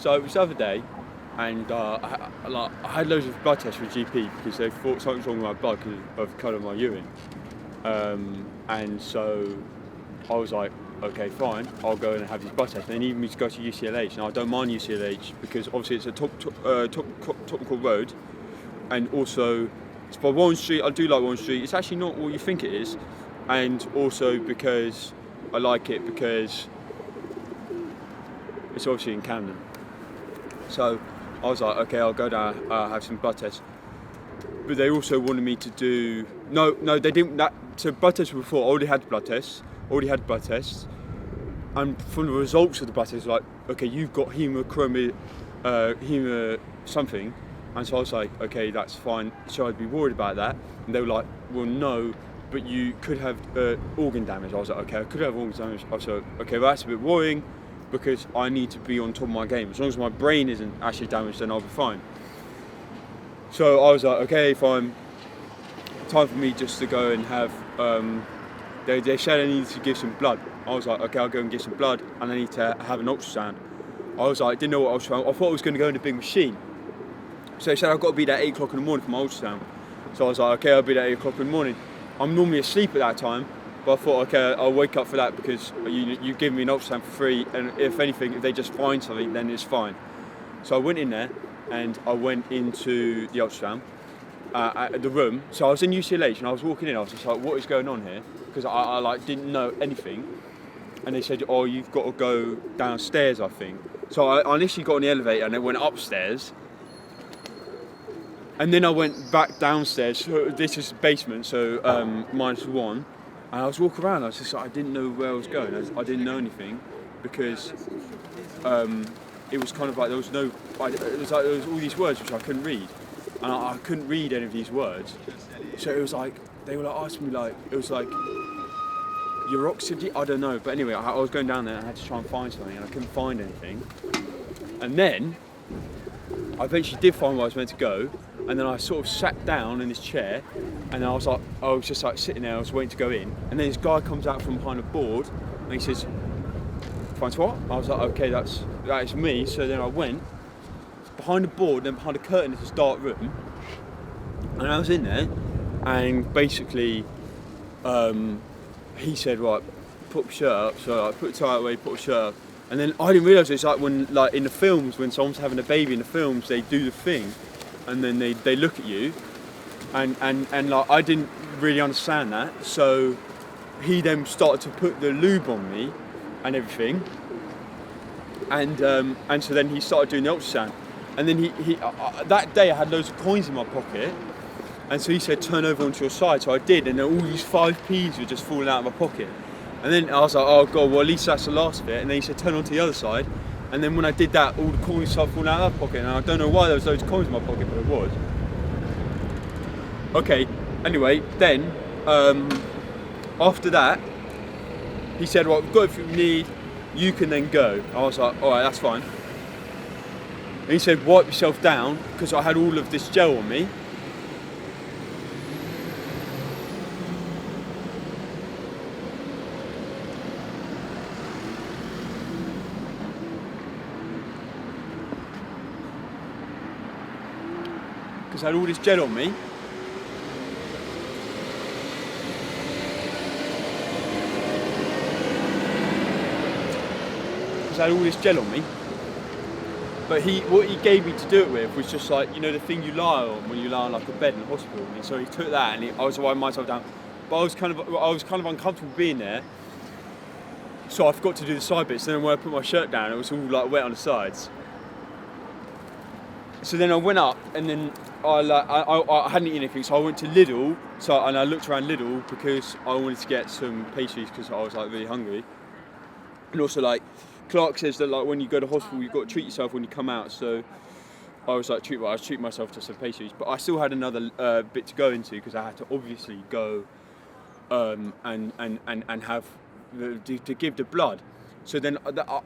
So it was the other day, and I had loads of blood tests with GP because they thought something was wrong with my blood because of the colour of my urine. And so I was like, okay, fine, I'll go and have these blood tests. They need me to go to UCLH, and I don't mind UCLH because obviously it's a topical road, and also it's by Warren Street. I do like Warren Street. It's actually not what you think it is, and also because I like it because it's obviously in Camden. So I was like, okay, I'll go down, have some blood tests. But they also wanted me to do no, they didn't. So blood tests were before. I already had blood tests. And from the results of the blood tests, like, okay, you've got hema something. And so I was like, okay, that's fine. So I'd be worried about that. And they were like, well, no, but you could have organ damage. I was like, okay, I could have organ damage. I was like, okay, well, that's a bit worrying because I need to be on top of my game. As long as my brain isn't actually damaged, then I'll be fine. So I was like, okay, fine. Time for me just to go and have, they said I needed to give some blood. I was like, okay, I'll go and get some blood and I need to have an ultrasound. I was like, didn't know what ultrasound. I thought I was going to go in a big machine. So they said I've got to be there at 8 o'clock in the morning for my ultrasound. So I was like, okay, I'll be there at 8 o'clock in the morning. I'm normally asleep at that time, but I thought, okay, I'll wake up for that because you give me an ultrasound for free, and if anything, if they just find something, then it's fine. So I went in there and I went into the ultrasound. At the room, so I was in UCLH and I was walking in. I was just like, "What is going on here?" Because I like didn't know anything, and they said, "Oh, you've got to go downstairs, I think." So I initially got on the elevator and it went upstairs, and then I went back downstairs. So this is the basement, so -1, and I was walking around. I was just like, I didn't know where I was going. I didn't know anything because it was kind of like there was no. It was like there was all these words which I couldn't read. And I couldn't read any of these words, so it was like they were like asking me like it was like your oxygen. I don't know, but anyway, I was going down there and I had to try and find something, and I couldn't find anything. And then I eventually did find where I was meant to go, and then I sort of sat down in this chair, and I was just like sitting there. I was waiting to go in, and then this guy comes out from behind a board, and he says, "Francois." I was like, okay, that is me. So then I went behind the board, then behind a curtain, it's this dark room, and I was in there, and basically he said, right, put the shirt up. So I put the tie away, put the shirt up, and then I didn't realise it's like when, like in the films, when someone's having a baby in the films, they do the thing, and then they look at you, and like I didn't really understand that, so he then started to put the lube on me and everything, and so then he started doing the ultrasound. And then he that day I had loads of coins in my pocket, and so he said turn over onto your side, so I did, and then all these 5p's were just falling out of my pocket. And then I was like, oh god, well at least that's the last bit. And then he said turn onto the other side, and then when I did that, all the coins started falling out of my pocket, and I don't know why there was loads of coins in my pocket, but it was. Okay, anyway, then after that he said, well, we've got everything we need, you can then go. I was like, alright, that's fine. And he said, wipe yourself down, because I had all of this gel on me. Because I had all this gel on me. Because I had all this gel on me. But what he gave me to do it with was just like, you know, the thing you lie on when you lie on like a bed in a hospital. And so he took that, and I was wiping myself down. But I was kind of uncomfortable being there. So I forgot to do the side bits. Then when I put my shirt down, it was all like wet on the sides. So then I went up, and then I hadn't eaten anything, so I went to Lidl. And I looked around Lidl because I wanted to get some pastries because I was like really hungry. And also like, Clark says that like when you go to hospital, you've got to treat yourself when you come out. So I was like, I was treating myself to some pastries, but I still had another bit to go into because I had to obviously go and have to give the blood. So then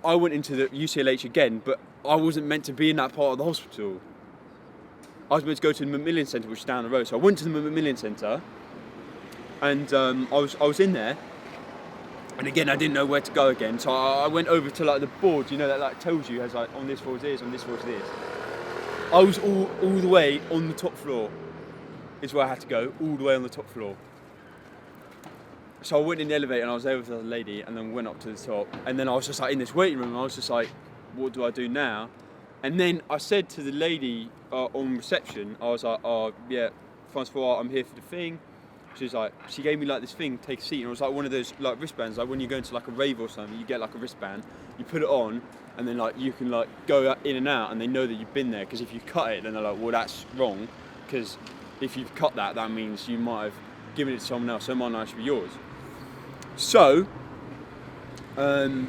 I went into the UCLH again, but I wasn't meant to be in that part of the hospital. I was meant to go to the Macmillan Centre, which is down the road. So I went to the Macmillan Centre, and I was in there. And again, I didn't know where to go again, so I went over to like the board, you know, that like tells you, has like on this floor is this, on this floor is this. I was all the way on the top floor, is where I had to go, all the way on the top floor. So I went in the elevator and I was there with the lady, and then went up to the top, and then I was just like in this waiting room, and I was just like, what do I do now? And then I said to the lady on reception, I was like, oh yeah, Francois, I'm here for the thing. She was like, she gave me like this thing, take a seat, and it was like one of those like wristbands, like when you go into like a rave or something, you get like a wristband, you put it on, and then like you can like go in and out, and they know that you've been there, because if you cut it, then they're like, well, that's wrong, because if you've cut that, that means you might have given it to someone else, so it might not actually be yours. So, they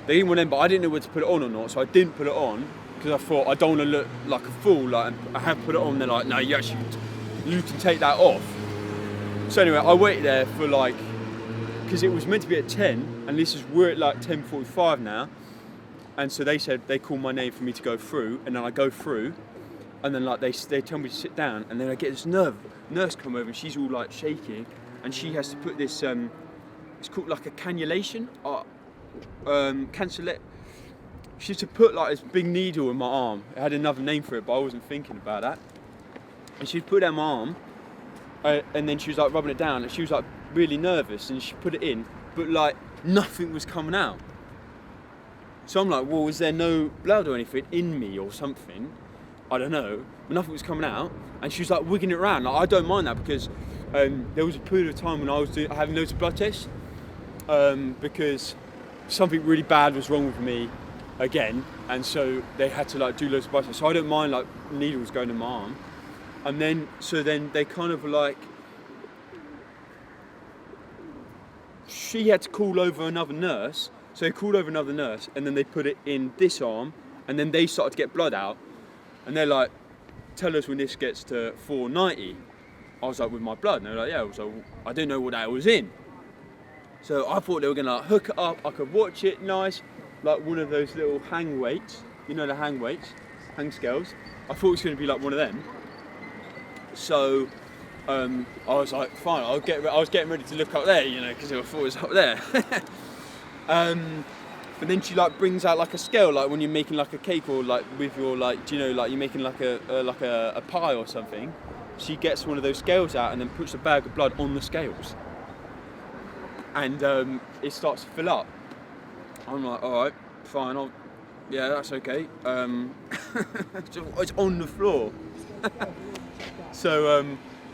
didn't want them, but I didn't know whether to put it on or not, so I didn't put it on, because I thought I don't want to look like a fool, like I have put it on, they're like, no, you can take that off. So anyway, I waited there for like, because it was meant to be at 10, and we're at like 10:45 now, and so they said, they called my name for me to go through, and then I go through, and then like they tell me to sit down, and then I get this nurse come over, and she's all like shaking, and she has to put this, it's called like a cannulation, she has to put like this big needle in my arm. It had another name for it, but I wasn't thinking about that. And she'd put it in my arm, and then she was like rubbing it down, and she was like really nervous, and she put it in, but like nothing was coming out. So I'm like, well, was there no blood or anything in me or something? I don't know, but nothing was coming out. And she was like wigging it around. Like, I don't mind that, because there was a period of time when I was having loads of blood tests, because something really bad was wrong with me again, and so they had to like do loads of blood tests. So I don't mind like needles going in my arm. And then, so then they kind of like, she had to call over another nurse. So they called over another nurse, and then they put it in this arm, and then they started to get blood out. And they're like, tell us when this gets to 490. I was like, with my blood? And they're like, yeah. I was like, I didn't know what that was in. So I thought they were gonna like hook it up, I could watch it nice, like one of those little hang weights. You know the hang weights, hang scales. I thought it was gonna be like one of them. So I was like, fine, I was getting ready to look up there, you know, because I thought it was up there. But then she like brings out like a scale, like when you're making like a cake, or like with your like, do you know, like you're making like a pie or something. She gets one of those scales out and then puts a bag of blood on the scales, and it starts to fill up. I'm like, all right, fine, yeah, that's okay. It's on the floor. So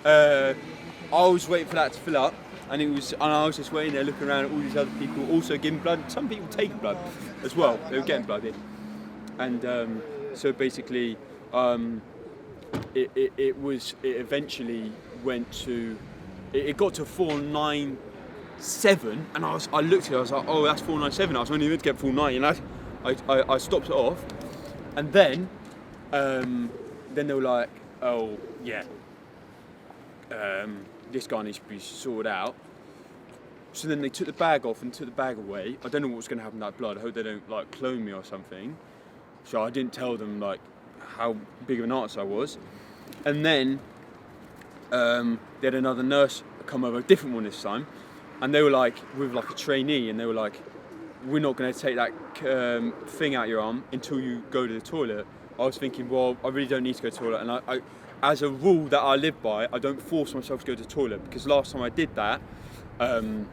I was waiting for that to fill up, and I was just waiting there looking around at all these other people also giving blood. Some people taking blood as well. They were getting blood in, and so basically it eventually went to, it got to 497, and I looked at it, I was like, oh, that's 497. I was only meant to get 490, and I stopped it off, and then they were like, oh yeah, this guy needs to be sorted out. So then they took the bag off and took the bag away. I don't know what's going to happen to that blood. I hope they don't like clone me or something. So I didn't tell them like how big of an artist I was. And then they had another nurse come over, a different one this time, and they were like with like a trainee, and they were like, we're not going to take that thing out your arm until you go to the toilet. I was thinking, well, I really don't need to go to the toilet, and I as a rule that I live by, I don't force myself to go to the toilet, because last time I did that, like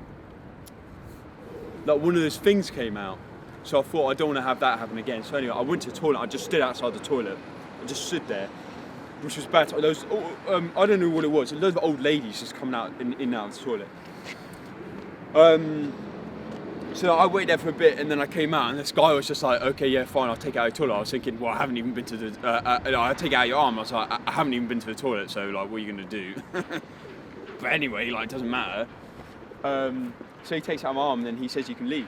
one of those things came out, so I thought I don't want to have that happen again. So anyway, I went to the toilet. I just stood outside the toilet. I just stood there, which was bad. I don't know what it was. Loads of old ladies just coming out in and out of the toilet. So I waited there for a bit, and then I came out, and this guy was just like, okay, yeah, fine, I'll take it out of the toilet. I was thinking, well, I haven't even been to the, I'll take it out of your arm. I was like, I haven't even been to the toilet, so like, what are you going to do? But anyway, like, it doesn't matter. So he takes out my arm, and then he says you can leave.